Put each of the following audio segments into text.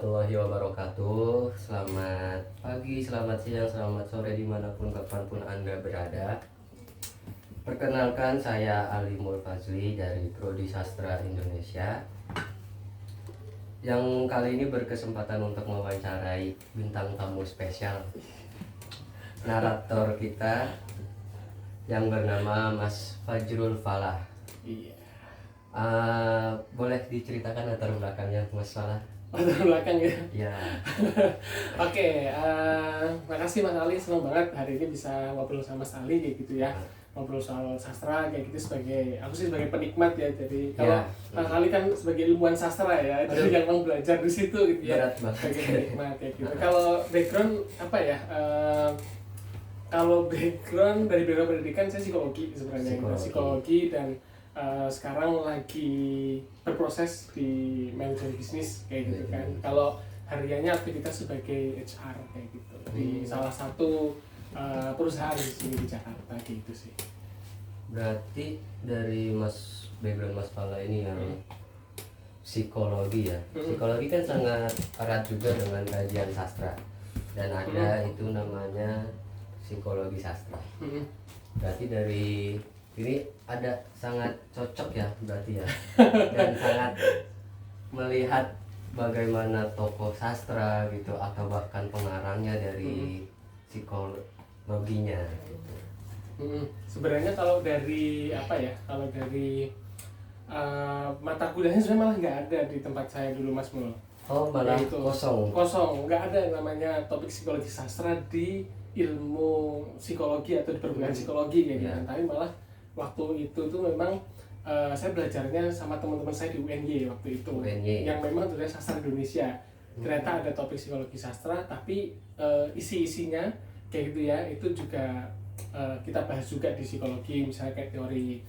warahmatullahi wabarakatuh. Selamat pagi, selamat siang, selamat sore dimanapun kapanpun Anda berada. Perkenalkan, saya Ali Mulfazli dari Prodi Sastra Indonesia, yang kali ini berkesempatan untuk mewawancarai bintang tamu spesial, narator kita yang bernama Mas Fajrul Falah. Iya. Boleh diceritakan latar belakangnya Mas Falah? Latar belakang ya. Ya. Oke, makasih Mas Ali, senang banget hari ini bisa ngobrol sama Mas Ali kayak gitu ya. Ngobrol soal sastra kayak gitu, aku sih sebagai penikmat ya. Jadi kalau Mas Ali kan sebagai ilmuwan sastra ya, jadi yang mau belajar di situ gitu ya. Berat banget. Sebagai penikmat kayak gitu. Kalau background apa ya? Kalau background pendidikan saya psikologi sebenarnya, psikologi dan sekarang lagi berproses di manajemen bisnis kayak gitu kan. Kalau hariannya aktivitas sebagai HR kayak gitu di salah satu perusahaan di sini di Jakarta gitu sih. Berarti dari background Mas Fala ini yang psikologi ya. Psikologi kan sangat erat juga dengan kajian sastra, dan ada itu namanya psikologi sastra. Berarti dari ini ada sangat cocok ya berarti ya, dan sangat melihat bagaimana tokoh sastra gitu atau bahkan pengarangnya dari psikologinya gitu. Sebenarnya kalau dari mata kuliahnya sebenarnya malah nggak ada di tempat saya dulu Mas Mul. Oh, malah itu kosong, nggak ada yang namanya topik psikologi sastra di ilmu psikologi atau di perguruan psikologi kayak gitu. Tapi malah waktu itu tuh memang saya belajarnya sama teman-teman saya di UNY waktu itu, yang memang tulisan sastra Indonesia. Ternyata ada topik psikologi sastra, tapi isi-isinya kayak gitu ya, itu juga kita bahas juga di psikologi, misalnya kayak teori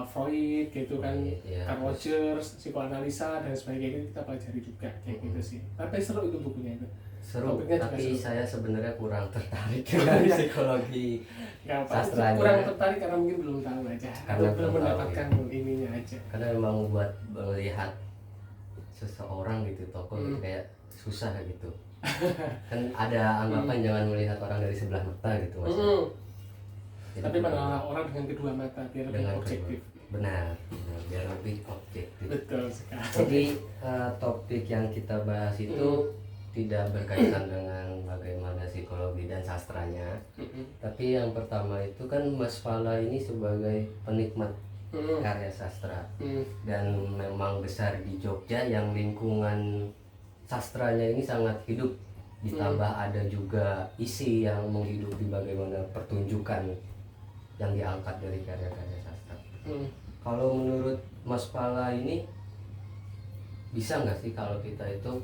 Freud gitu kan, Carl Rogers, psikoanalisa dan sebagainya, kita pelajari juga kayak gitu sih. Tapi seru itu bukunya itu. Seru, tapi saya sebenarnya kurang tertarik dengan psikologi sastranya. Kurang tertarik karena mungkin belum tahu aja, karena belum mendapatkan ininya aja. Karena memang buat melihat seseorang gitu, tokoh gitu, kayak susah gitu. Kan ada anggapan jangan melihat orang dari sebelah mata gitu Mas. Tapi malah orang dengan kedua mata biar lebih objektif. Benar, biar lebih objektif. Betul sekali. Jadi topik yang kita bahas itu tidak berkaitan dengan bagaimana psikologi dan sastranya, tapi yang pertama itu kan Mas Fala ini sebagai penikmat karya sastra, dan memang besar di Jogja yang lingkungan sastranya ini sangat hidup, ditambah ada juga isi yang menghidupi bagaimana pertunjukan yang diangkat dari karya-karya sastra. Kalau menurut Mas Fala ini bisa nggak sih kalau kita itu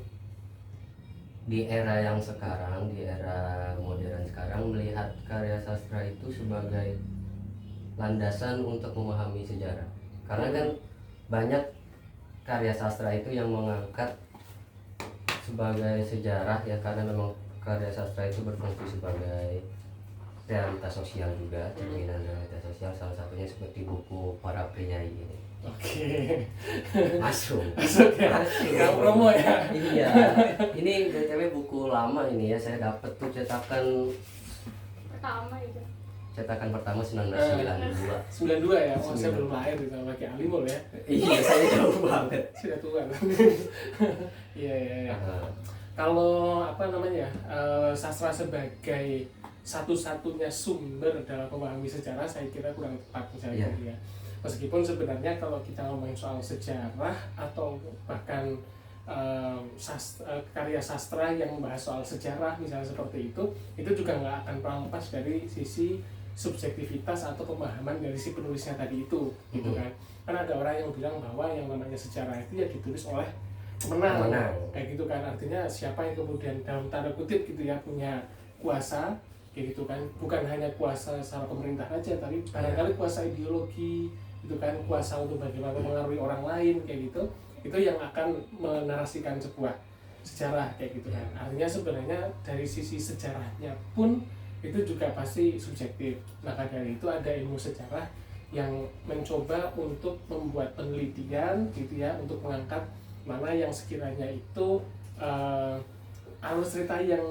di era yang sekarang, di era modern sekarang, melihat karya sastra itu sebagai landasan untuk memahami sejarah? Karena kan banyak karya sastra itu yang mengangkat sebagai sejarah ya, karena memang karya sastra itu berfungsi sebagai realitas sosial juga, cerminan realitas sosial, salah satunya seperti buku Para Prinyai ini. Oke. Masuk ya. Nggak promo ya. Iya. Ini BTW buku lama ini ya, saya dapat tuh cetakan pertama 1992. 92 ya. Oh, saya belum lahir gitu sama Ki Alimul ya. Iya, saya jauh banget. Sudah tua. Iya. Kalau sastra sebagai satu-satunya sumber dalam memahami sejarah, saya kira kurang tepat misalnya ya. Meskipun sebenarnya kalau kita ngomongin soal sejarah atau bahkan karya sastra yang membahas soal sejarah misalnya seperti itu juga nggak akan pernah lepas dari sisi subjektivitas atau pemahaman dari si penulisnya tadi itu, gitu kan. Karena ada orang yang bilang bahwa yang namanya sejarah itu ya ditulis oleh pemenang. Kayak gitu kan, artinya siapa yang kemudian dalam tanda kutip gitu ya punya kuasa kayak gitu kan, bukan hanya kuasa secara pemerintah aja, tapi barangkali kuasa ideologi itu kan, kuasa untuk bagaimana mengaruhi orang lain kayak gitu, itu yang akan menarasikan sebuah sejarah kayak gitu kan. Artinya sebenarnya dari sisi sejarahnya pun itu juga pasti subjektif. Maka dari itu ada ilmu sejarah yang mencoba untuk membuat penelitian gitu ya, untuk mengangkat mana yang sekiranya itu alur cerita yang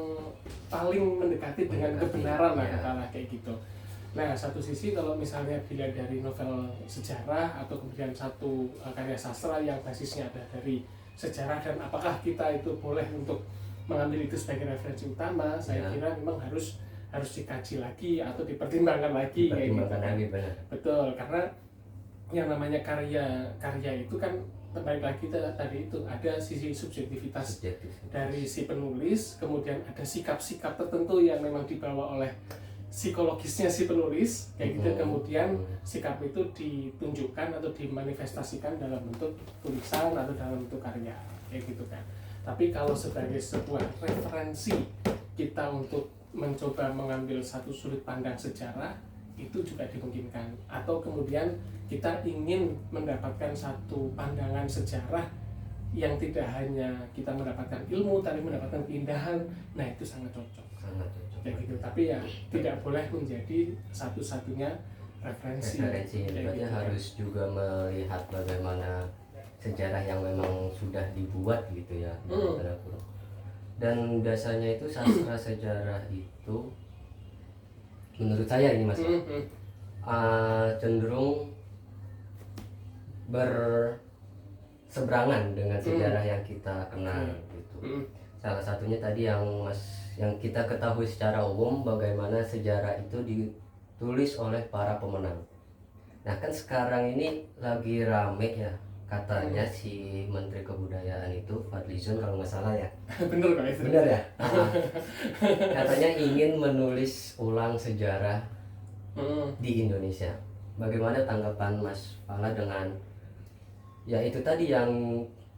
paling mendekati dengan kebenaran lah, katakanlah kayak gitu. Nah, satu sisi kalau misalnya dilihat dari novel sejarah atau kemudian satu karya sastra yang basisnya ada dari sejarah, dan apakah kita itu boleh untuk mengambil itu sebagai referensi utama, saya kira memang harus dikaji lagi atau dipertimbangkan lagi kayak gitu. Benar. Betul, karena yang namanya karya itu kan balik lagi tadi itu ada sisi subjektivitas dari si penulis, kemudian ada sikap-sikap tertentu yang memang dibawa oleh psikologisnya si penulis kayak gitu, kemudian sikap itu ditunjukkan atau dimanifestasikan dalam bentuk tulisan atau dalam bentuk karya kayak gitu kan. Tapi kalau sebagai sebuah referensi kita untuk mencoba mengambil satu sudut pandang sejarah, itu juga dimungkinkan. Atau kemudian kita ingin mendapatkan satu pandangan sejarah yang tidak hanya kita mendapatkan ilmu tapi mendapatkan keindahan, nah itu sangat cocok kayak gitu. Tapi ya tidak boleh menjadi satu-satunya referensi berarti gitu. Harus juga melihat bagaimana sejarah yang memang sudah dibuat gitu ya. Dan biasanya itu sastra sejarah itu menurut saya ini Mas cenderung berseberangan dengan sejarah yang kita kenal gitu. Salah satunya tadi yang kita ketahui secara umum, bagaimana sejarah itu ditulis oleh para pemenang. Nah kan sekarang ini lagi rame ya, katanya si Menteri Kebudayaan itu Fadlizon kalau nggak salah ya. Bener ya. Katanya ingin menulis ulang sejarah di Indonesia. Bagaimana tanggapan Mas Fala dengan ya itu tadi yang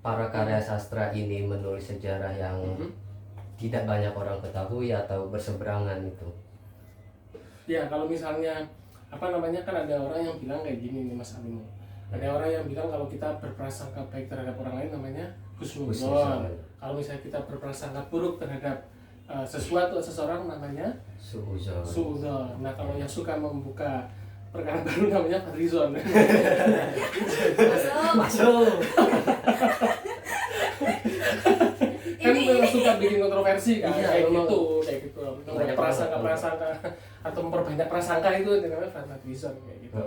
para karya sastra ini menulis sejarah yang tidak banyak orang ketahui atau berseberangan itu? Ya kalau misalnya kan ada orang yang bilang kayak gini nih Mas Alimo. Ada orang yang bilang kalau kita berprasangka baik terhadap orang lain namanya husnuzon. Kalau misalnya kita berprasangka buruk terhadap sesuatu atau seseorang namanya suudzon. Nah kalau yang suka membuka perkara baru namanya fadlizon. Masuk. Kan memang suka bikin kontroversi kan, kayak gitu. Banyak prasangka atau memperbanyak prasangka itu namanya fadlizon kayak gitu.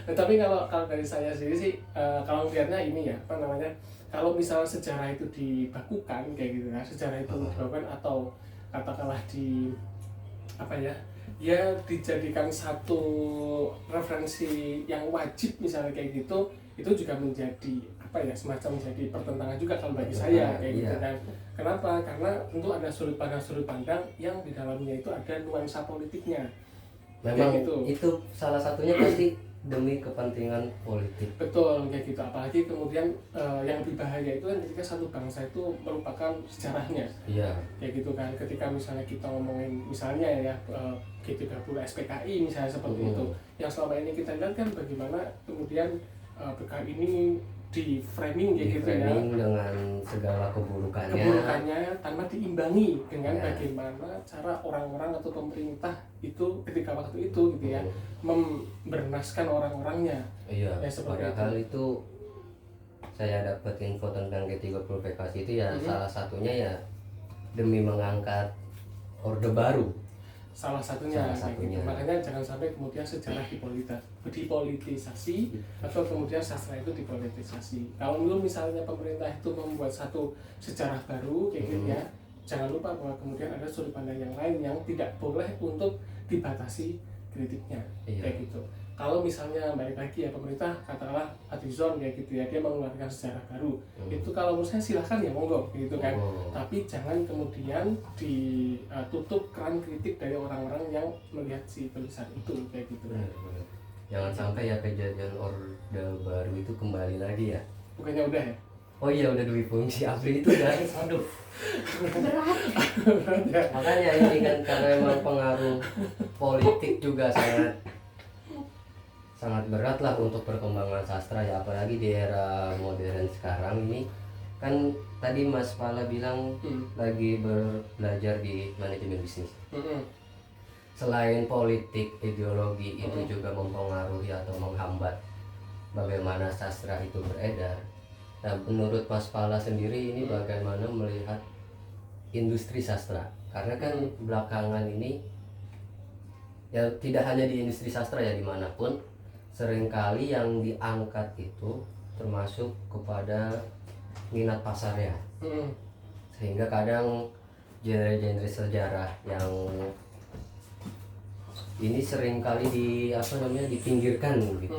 Nah, tapi kalau dari saya sendiri sih, kalau melihatnya ini ya, kalau misalnya sejarah itu dibakukan kayak gitu ya, sejarah itu dibakukan atau katakanlah ya dijadikan satu referensi yang wajib misalnya kayak gitu, itu juga menjadi semacam menjadi pertentangan juga kalau bagi saya kayak gitu kan. Kenapa? Karena tentu ada sudut pandang yang di dalamnya itu ada nuansa politiknya. Memang itu salah satunya pasti demi kepentingan politik. Betul kayak gitu. Apalagi kemudian yang lebih bahaya itu kan ketika satu bangsa itu melupakan sejarahnya. Kayak gitu kan. Ketika misalnya kita ngomongin misalnya ya G30 SPKI misalnya seperti itu, yang selama ini kita lihat kan bagaimana kemudian PKI ini di framing kayak gitu ya, dengan segala keburukannya tanpa diimbangi dengan bagaimana cara orang-orang atau pemerintah itu ketika waktu itu gitu ya membernaskan orang-orangnya. Padahal itu saya dapat info tentang G30 PKS itu ya salah satunya ya demi mengangkat orde baru. Salah satunya. Gitu. Makanya jangan sampai kemudian sejarah dipolitisasi atau kemudian sastra itu dipolitisasi. Kalau dulu misalnya pemerintah itu membuat satu sejarah baru kayak gitu ya, jangan lupa bahwa kemudian ada sudut pandang yang lain yang tidak boleh untuk dibatasi kritiknya kayak gitu. Kalau misalnya balik lagi ya pemerintah katakanlah Fadlizon kayak gitu ya, dia mengeluarkan sejarah baru, itu kalau menurut saya silahkan ya monggo gitu kan. Tapi jangan kemudian ditutup keran kritik dari orang-orang yang melihat si tulisan itu kayak gitu. Jangan sampai ya kejadian orde baru itu kembali lagi ya. Bukannya udah ya? Oh iya udah fungsi ABRI itu udah. Aduh. Berat. Makanya ini kan karena memang pengaruh politik juga sangat berat lah untuk perkembangan sastra ya, apalagi di era modern sekarang ini kan. Tadi Mas Fala bilang lagi belajar di manajemen bisnis. Selain politik, ideologi itu juga mempengaruhi atau menghambat bagaimana sastra itu beredar. Nah menurut Mas Fala sendiri ini bagaimana melihat industri sastra, karena kan belakangan ini ya tidak hanya di industri sastra ya, dimanapun seringkali yang diangkat itu termasuk kepada minat pasarnya, sehingga kadang genre-genre sejarah yang ini seringkali dipinggirkan gitu,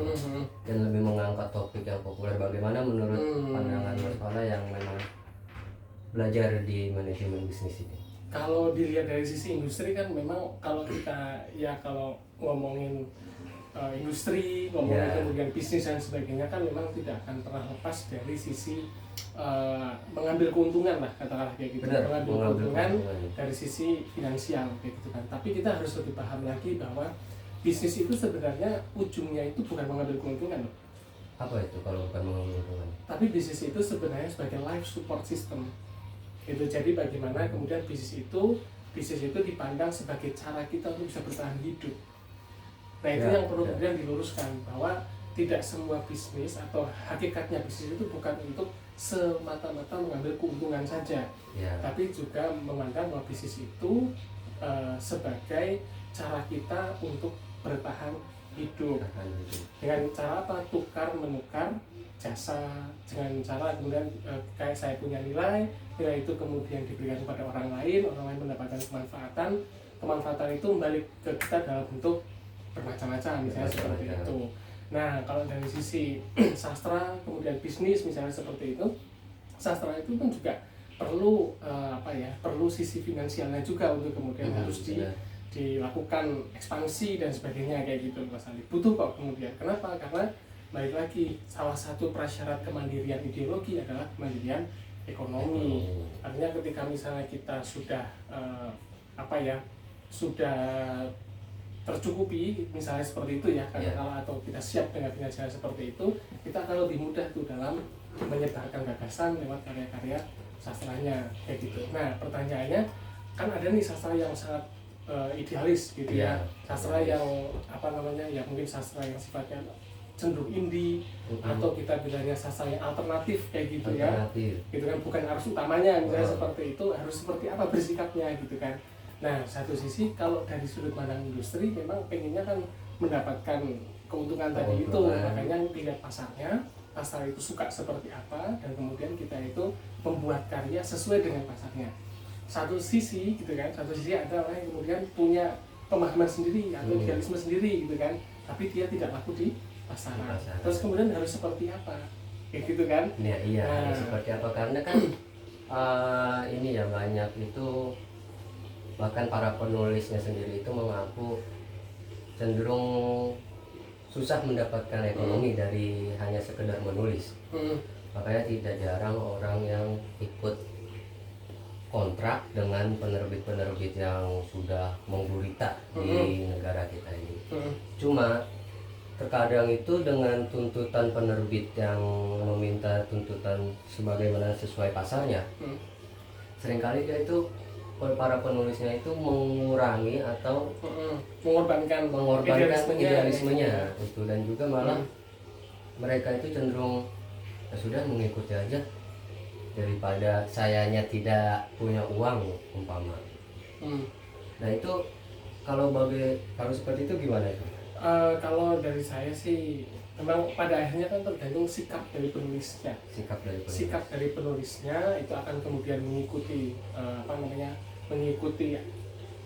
dan lebih mengangkat topik yang populer. Bagaimana menurut pandangan Mas Fala yang memang belajar di manajemen bisnis ini? Kalau dilihat dari sisi industri kan memang kalau kita kalau ngomongin industri, ngomongin kemudian bisnis dan sebagainya kan memang tidak akan pernah lepas dari sisi mengambil keuntungan lah, katakanlah kayak gitu. Benar, mengambil keuntungan dari sisi finansial kayak gitu kan. Tapi kita harus lebih paham lagi bahwa bisnis itu sebenarnya ujungnya itu bukan mengambil keuntungan loh. Apa itu kalau bukan mengambil keuntungan? Tapi bisnis itu sebenarnya sebagai life support system. Itu jadi bagaimana kemudian bisnis itu dipandang sebagai cara kita untuk bisa bertahan hidup. Nah itu yang perlu kemudian diluruskan, bahwa tidak semua bisnis atau hakikatnya bisnis itu bukan untuk semata-mata mengambil keuntungan saja, tapi juga memandang bahwa bisnis itu sebagai cara kita untuk bertahan hidup. Dengan cara apa? Tukar menukar jasa, dengan cara kemudian kayak saya punya nilai itu kemudian diberikan kepada orang lain mendapatkan kemanfaatan itu balik ke kita dalam bentuk bermacam-macam, misalnya seperti itu. Nah kalau dari sisi sastra kemudian bisnis misalnya seperti itu, sastra itu kan juga perlu perlu sisi finansialnya juga untuk kemudian harus dilakukan ekspansi dan sebagainya kayak gitu Mas Ali. Butuh kok kemudian. Kenapa? Karena balik lagi, salah satu prasyarat kemandirian ideologi adalah kemandirian ekonomi. Artinya ketika misalnya kita sudah sudah tercukupi misalnya seperti itu ya, katakanlah, atau kita siap dengan finansial seperti itu, kita akan lebih mudah tuh dalam menyebarkan gagasan lewat karya-karya sastranya kayak gitu. Nah pertanyaannya, kan ada nih sastra yang sangat idealis gitu ya, sastra yang ya mungkin sastra yang sifatnya cenderung indie, atau kita bilangnya sastra yang alternatif kayak gitu ya, gitu kan, bukan arus utamanya misalnya seperti itu, harus seperti apa bersikapnya gitu kan. Nah satu sisi kalau dari sudut pandang industri memang pengennya kan mendapatkan keuntungan tadi itu, makanya dilihat pasarnya, pasar itu suka seperti apa, dan kemudian kita itu membuat karya sesuai dengan pasarnya. Satu sisi gitu kan, satu sisi ada orang yang kemudian punya pemahaman sendiri atau idealisme sendiri gitu kan, tapi dia tidak laku di pasaran. Terus kemudian harus seperti apa kayak gitu kan. Harus seperti apa, karena kan ini ya banyak itu, bahkan para penulisnya sendiri itu mengaku cenderung susah mendapatkan ekonomi dari hanya sekedar menulis. Makanya tidak jarang orang yang ikut kontrak dengan penerbit-penerbit yang sudah menggurita di negara kita ini. Cuma terkadang itu dengan tuntutan penerbit yang meminta tuntutan sebagaimana sesuai pasarnya, seringkali dia itu, para penulisnya itu mengurangi atau mengorbankan idealismenya itu, dan juga malah mereka itu cenderung ya sudah mengikuti aja daripada sayanya tidak punya uang umpama. Nah itu kalau seperti itu gimana itu? Kalau dari saya sih memang pada akhirnya kan tergantung sikap dari penulisnya. Sikap dari penulisnya itu akan kemudian mengikuti mengikuti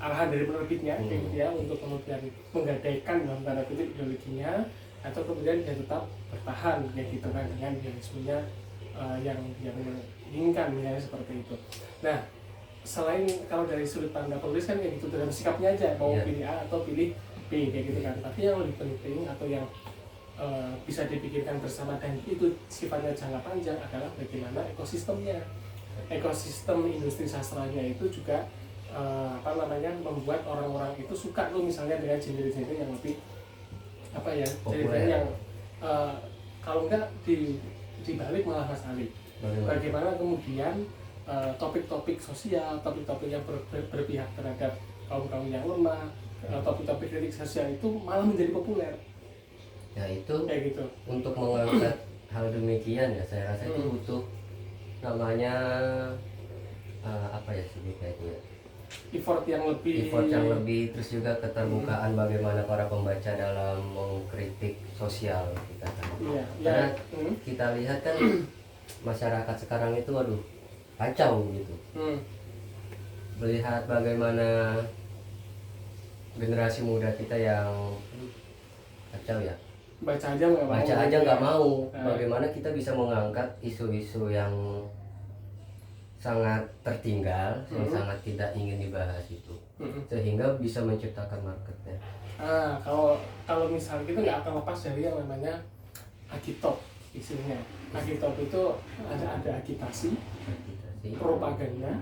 arahan dari penerbitnya kayak gitu ya, untuk kemudian menggadaikan dalam tanda kutip ideologinya, atau kemudian dia tetap bertahan kayak gitu kan dengan idealismenya yang dia inginkan misalnya seperti itu. Nah selain kalau dari sudut pandang penulis kan kayak gitu, dengan sikapnya aja mau pilih A atau pilih B kayak gitu kan. Tapi yang lebih penting atau yang bisa dipikirkan bersama dan itu sifatnya jangka panjang adalah bagaimana ekosistemnya. Ekosistem industri sastranya itu juga membuat orang-orang itu suka loh misalnya dengan genre-genre yang lebih genre yang kalau enggak dibalik malah Mas Ali. Bagaimana kemudian topik-topik sosial, topik-topik yang berpihak terhadap kaum-kaum yang lemah, topik-topik kritik sosial itu malah menjadi populer. Ya itu kayak gitu. Untuk mengangkat hal demikian ya saya rasa itu butuh namanya apa ya sih kayaknya effort yang lebih terus juga keterbukaan bagaimana para pembaca dalam mengkritik sosial kita kan. Iya, Karena ya. kita lihat kan masyarakat sekarang itu waduh kacau gitu. Melihat bagaimana generasi muda kita yang kacau ya. Baca aja Nggak mau. Nah. Bagaimana kita bisa mengangkat isu-isu yang sangat tertinggal, yang sangat tidak ingin dibahas itu, sehingga bisa menciptakan marketnya. Kalau misalnya kita nggak akan lepas dari yang namanya agitop istilahnya. Agitop itu ada agitasi, propaganda,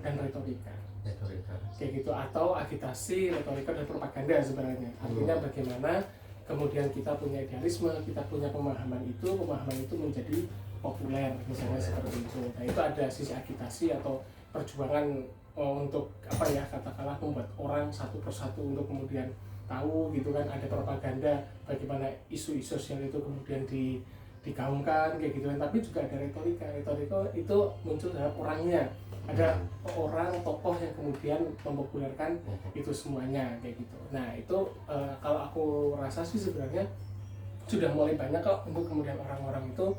dan retorika. Kayak gitu, atau agitasi, retorika, dan propaganda sebenarnya. Artinya bagaimana kemudian kita punya idealisme, kita punya pemahaman itu menjadi populer misalnya seperti itu. Nah itu ada sisi agitasi atau perjuangan untuk apa ya, katakanlah membuat orang satu persatu untuk kemudian tahu gitu kan. Ada propaganda bagaimana isu-isu sosial itu kemudian digaungkan kayak gitu kan. Tapi juga ada retorika itu muncul dalam orangnya, ada orang tokoh yang kemudian mempopulerkan itu semuanya kayak gitu. Nah itu kalau aku rasa sih sebenarnya sudah mulai banyak kok untuk kemudian orang-orang itu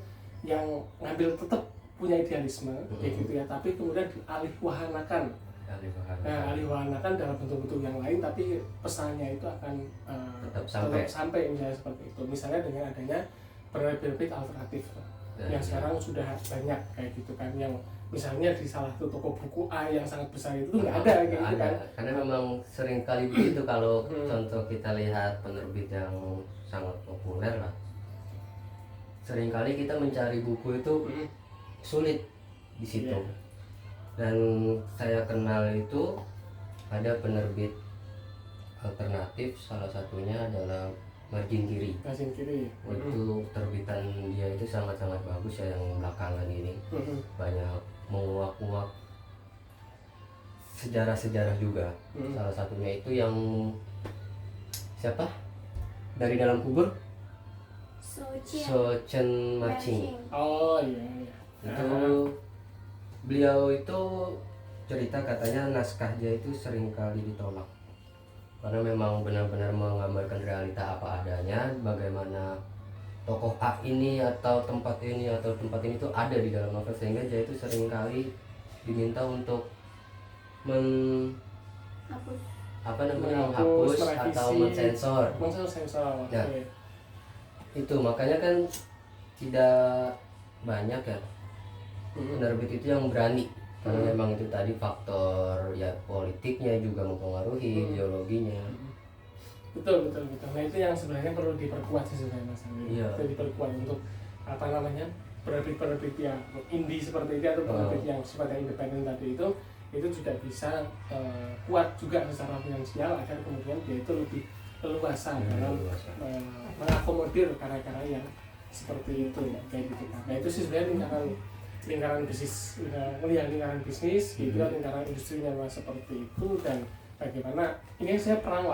yang ngambil tetap punya idealisme kayak gitu ya, tapi kemudian dialihwahanakan. Nah, alihwahanakan dalam bentuk-bentuk yang lain, tapi pesannya itu akan tetap sampai misalnya seperti itu. Misalnya dengan adanya penerbit alternatif yang sekarang sudah banyak kayak gitu kan, yang misalnya di salah satu toko buku A yang sangat besar itu nggak ada kayak gitu kan. Karena memang sering kali begitu kalau contoh kita lihat penerbit yang sangat populer lah. Seringkali kita mencari buku itu sulit di situ. Dan saya kenal itu ada penerbit alternatif, salah satunya adalah Margin Kiri. Itu terbitan dia itu sangat-sangat bagus ya, yang belakangan ini banyak menguak-nguak sejarah-sejarah juga. Salah satunya itu yang siapa? Dari dalam kubur? Sochen Marching. Oh iya. Itu beliau itu cerita katanya naskahnya itu sering kali ditolak karena memang benar-benar menggambarkan realita apa adanya, bagaimana tokoh A ini atau tempat ini itu ada di dalam novel, sehingga dia itu sering kali diminta untuk menghapus atau mensensor. Nah, itu makanya kan tidak banyak ya penerbit itu yang berani, karena memang itu tadi faktor ya politiknya juga mempengaruhi ideologinya. Betul. Nah itu yang sebenarnya perlu diperkuat sih sebenarnya Mas Andri. Itu diperkuat untuk apa namanya, penerbit yang indie seperti itu atau penerbit yang sifatnya independen tadi itu juga bisa kuat juga secara finansial agar kemudian dia itu lebih leluasa dalam mengakomodir karya-karya yang seperti itu ya, kayak gitu kan. Nah itu sih sebenarnya lingkaran bisnis, lingkaran bisnis gitu kan, lingkaran industrinya seperti itu. Dan bagaimana ini saya perang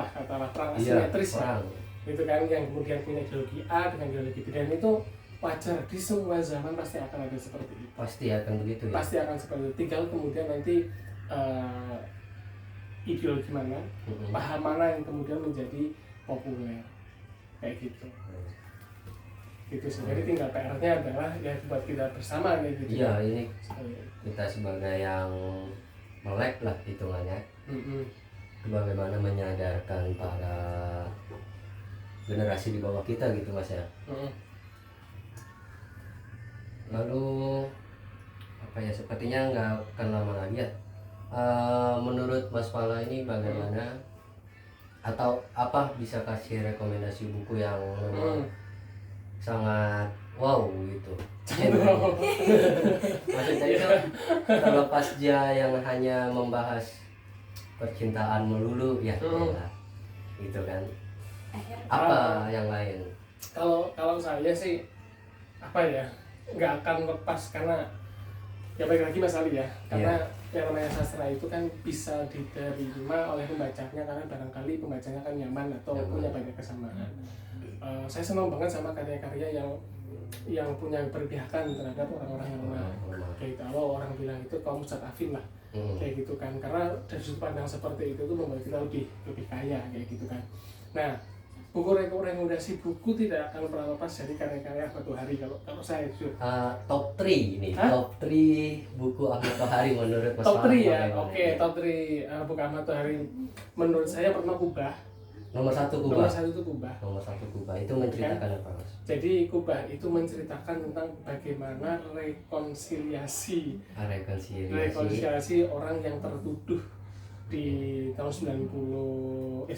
asimetris lah gitu kan, yang kemudian punya ideologi A dengan ideologi B, dan itu wajar di semua zaman pasti akan ada seperti itu, pasti akan begitu ya, pasti akan seperti itu. Tinggal kemudian nanti ideologi mana, paham mana yang kemudian menjadi populer kayak gitu. Gitu sih. Jadi tinggal PR-nya adalah ya buat kita bersama kayak gitu. Iya, ini kita sebagai yang melek lah hitungannya. Bagaimana menyadarkan para generasi di bawah kita gitu Mas ya. Lalu apa ya, sepertinya nggak akan lama lagi ya. Menurut Mas Pala ini bagaimana atau apa bisa kasih rekomendasi buku yang memang sangat wow gitu. Maksudnya itu terlepas dia yang hanya membahas percintaan melulu ya, gitu kan. Apa yang lain? Kalau saya sih apa ya, nggak akan lepas, karena ya baik lagi Mas Ali ya, karena yang namanya sastra itu kan bisa diterima oleh pembacanya karena barangkali pembacanya kan nyaman atau punya banyak kesamaan. Saya senang banget sama karya-karya yang yang punya keberpihakan terhadap orang-orang yang lemah. Kayak kalau orang bilang itu kaum mustadafin lah, kayak gitu kan. Karena dari sudut pandang seperti itu tuh membuat kita lebih kaya kayak gitu kan. Nah, buku rekomendasi buku tidak akan pernah lepas dari karya-karya Ahmad Tohari kalau saya jujur. Top 3 ini, top 3 buku Ahmad Tohari menurut Mas Top 3 ya, oke. Top 3 buku Ahmad Tohari menurut saya pertama Kubah. Nomor 1 Kubah. Nomor 1 itu Kubah. Nomor 1 Kubah itu menceritakan apa, Mas? Jadi Kubah itu menceritakan tentang bagaimana rekonsiliasi orang yang tertuduh di tahun 65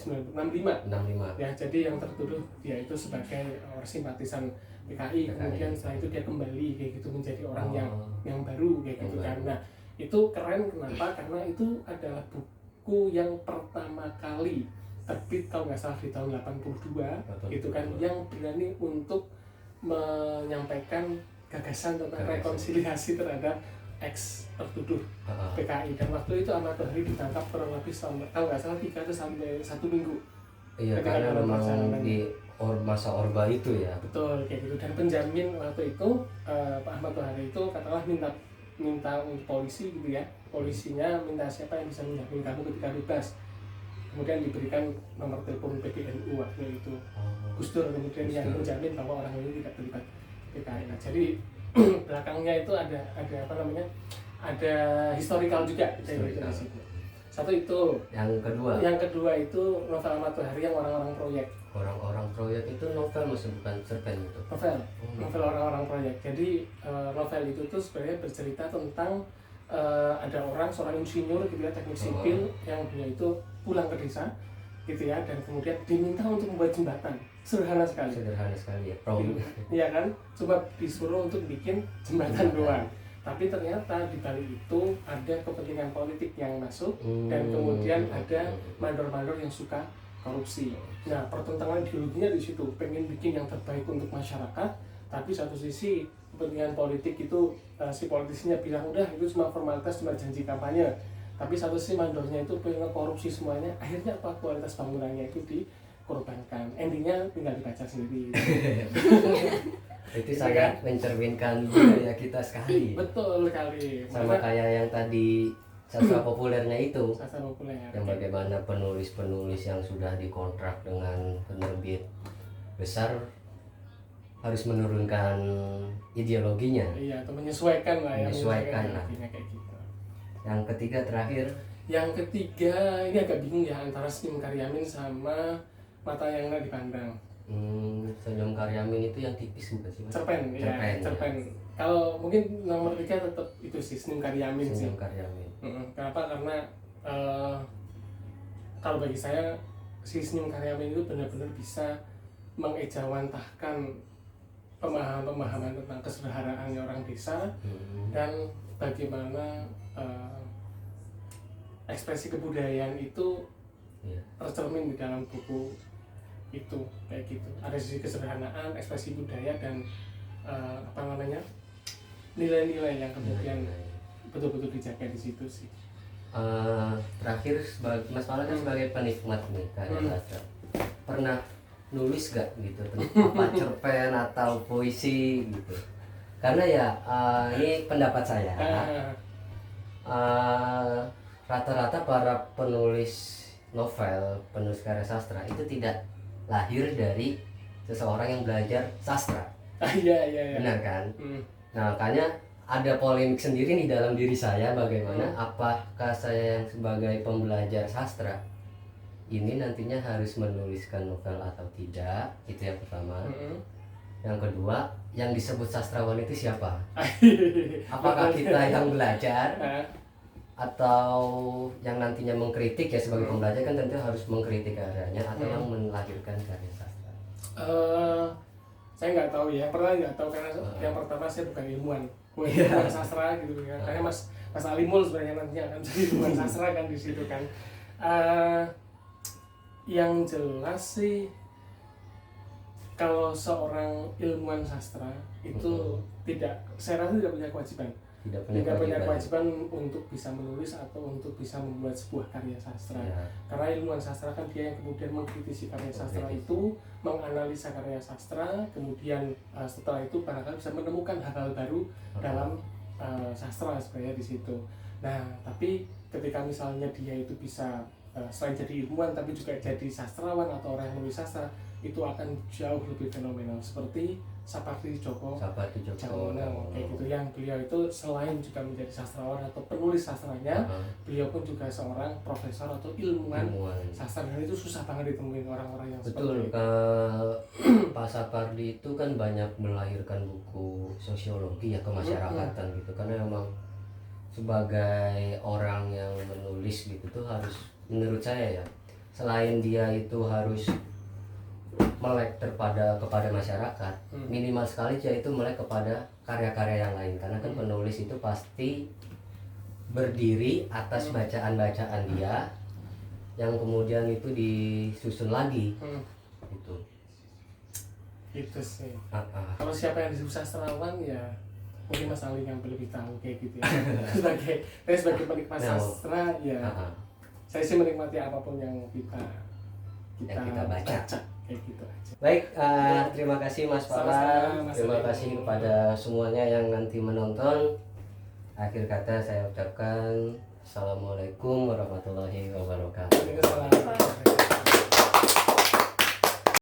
ya. Jadi yang tertuduh dia itu sebagai simpatisan PKI, kemudian setelah itu dia kembali kayak gitu menjadi orang yang baru kayak gitu kan. Nah, itu keren kenapa? Karena itu adalah buku yang pertama kali terbit kalau nggak salah di tahun 82 gitu kan, yang berani untuk menyampaikan gagasan tentang rekonsiliasi terhadap ex tertuduh PKI. Dan waktu itu Ahmad Tohari ditangkap kurang lebih kalau nggak salah 3 sampai 1 minggu. Iya, karena memang di masa Orba itu ya. Betul kayak gitu. Dan penjamin waktu itu Pak Ahmad Tohari itu katakanlah minta untuk polisi gitu ya, polisinya minta siapa yang bisa menjamin kamu ketika bebas. Kemudian diberikan nomor telepon PBNU waktu itu. Gus Dur kemudian yang menjamin bahwa orang ini tidak terlibat PKI. Nah, jadi belakangnya itu ada apa namanya? Ada historical juga dari situ. Satu itu. Yang kedua itu novel Ahmad Tohari yang orang-orang proyek. Orang-orang proyek itu novel masih bukan cerpen itu. Novel orang-orang proyek. Jadi novel itu tuh sebenarnya bercerita tentang ada seorang insinyur gitu ya, teknik sipil yang dia itu pulang ke desa gitu ya, dan kemudian diminta untuk membuat jembatan. Sederhana sekali ya. Iya kan, cuma disuruh untuk bikin jembatan doang. Tapi ternyata di balik itu ada kepentingan politik yang masuk, dan kemudian ada mandor-mandor yang suka korupsi. Nah, pertentangan ideologinya di situ, pengen bikin yang terbaik untuk masyarakat, tapi satu sisi kepentingan politik itu si politisnya bilang udah itu cuma formalitas, cuma janji kampanye. Tapi satu sisi mandornya itu pengen korupsi semuanya. Akhirnya apa, kualitas bangunannya itu dikorbankan. Endingnya tinggal dibaca sendiri. Itu sangat mencerminkan budaya kita sekali. Betul sekali. Sama kayak yang tadi sastra populernya itu. Sastra populer. Yang bagaimana penulis-penulis yang sudah dikontrak dengan penerbit besar harus menurunkan ideologinya. Iya, atau menyesuaikan lah ya. Menyesuaikan lah. Kayak gitu. Yang ketiga terakhir. Yang ketiga ini agak bingung ya, antara Senyum Karyamin sama Mata yang Nak Dipandang. Senyum Karyamin itu yang tipis bukan sih, Mas? Cerpen. Ya. Kalau mungkin nomor 3 tetap itu sih, Senyum Karyamin sih. Kenapa? Karena kalau bagi saya si Senyum Karyamin itu benar-benar bisa mengejawantahkan pemahaman tentang kesederhanaannya orang desa, dan bagaimana ekspresi kebudayaan itu tercermin di dalam buku itu kayak gitu. Ada sisi kesederhanaan, ekspresi budaya, dan nilai-nilai yang kemudian betul-betul dijaga di situ sih. Terakhir Mas Fala kan sebagai penikmat nih karya sastra, pernah nulis gak gitu apa cerpen atau puisi gitu? Karena ya ini pendapat saya, rata-rata para penulis novel, penulis karya sastra itu tidak lahir dari seseorang yang belajar sastra. Iya. Benar kan? Nah, makanya ada polemik sendiri nih dalam diri saya, bagaimana apakah saya yang sebagai pembelajar sastra ini nantinya harus menuliskan novel atau tidak, itu yang pertama. Yang kedua, yang disebut sastrawan itu siapa? Apakah kita yang belajar atau yang nantinya mengkritik ya, sebagai pembelajar kan tentu harus mengkritik karyanya, atau yang melahirkan karya sastra? Saya nggak tahu ya, nggak tahu karena yang pertama saya bukan ilmuwan sastra gitu kan. Karena Mas Alimul sebenarnya nantinya akan jadi ilmuwan sastra kan di situ kan. Yang jelas sih kalau seorang ilmuwan sastra itu saya rasa tidak punya kewajiban tidak punya kewajiban untuk bisa menulis atau untuk bisa membuat sebuah karya sastra. Ya. Karena ilmuwan sastra kan dia yang kemudian mengkritisi karya sastra itu, menganalisa karya sastra, kemudian setelah itu barangkali bisa menemukan hal-hal baru dalam sastra sebenarnya di situ. Nah, tapi ketika misalnya dia itu bisa selain jadi ilmuwan tapi juga jadi sastrawan atau orang yang menulis sastra, itu akan jauh lebih fenomenal seperti Sapardi Djoko Damono kayak gitu, yang beliau itu selain juga menjadi sastrawan atau penulis sastranya, beliau pun juga seorang profesor atau ilmuwan sastra, dan itu susah banget ditemuin orang-orang yang betul. seperti itu. Pak Sapardi itu kan banyak melahirkan buku sosiologi ya kemasyarakatan gitu, karena emang sebagai orang yang menulis gitu tuh harus, menurut saya ya, selain dia itu harus melek kepada masyarakat, minimal sekali dia itu melek kepada karya-karya yang lain, karena kan penulis itu pasti berdiri atas bacaan-bacaan dia yang kemudian itu disusun lagi gitu sih. Kalau siapa yang disebut sastrawan ya mungkin Mas Ali yang lebih tahu kayak gitu ya. sebagai penikmat sastra ya, saya sih menikmati apapun yang kita baca kayak gitu aja. Baik, terima kasih Mas Fala, terima kasih kepada semuanya yang nanti menonton. Akhir kata saya ucapkan Assalamualaikum warahmatullahi wabarakatuh. Waalaikumsalam.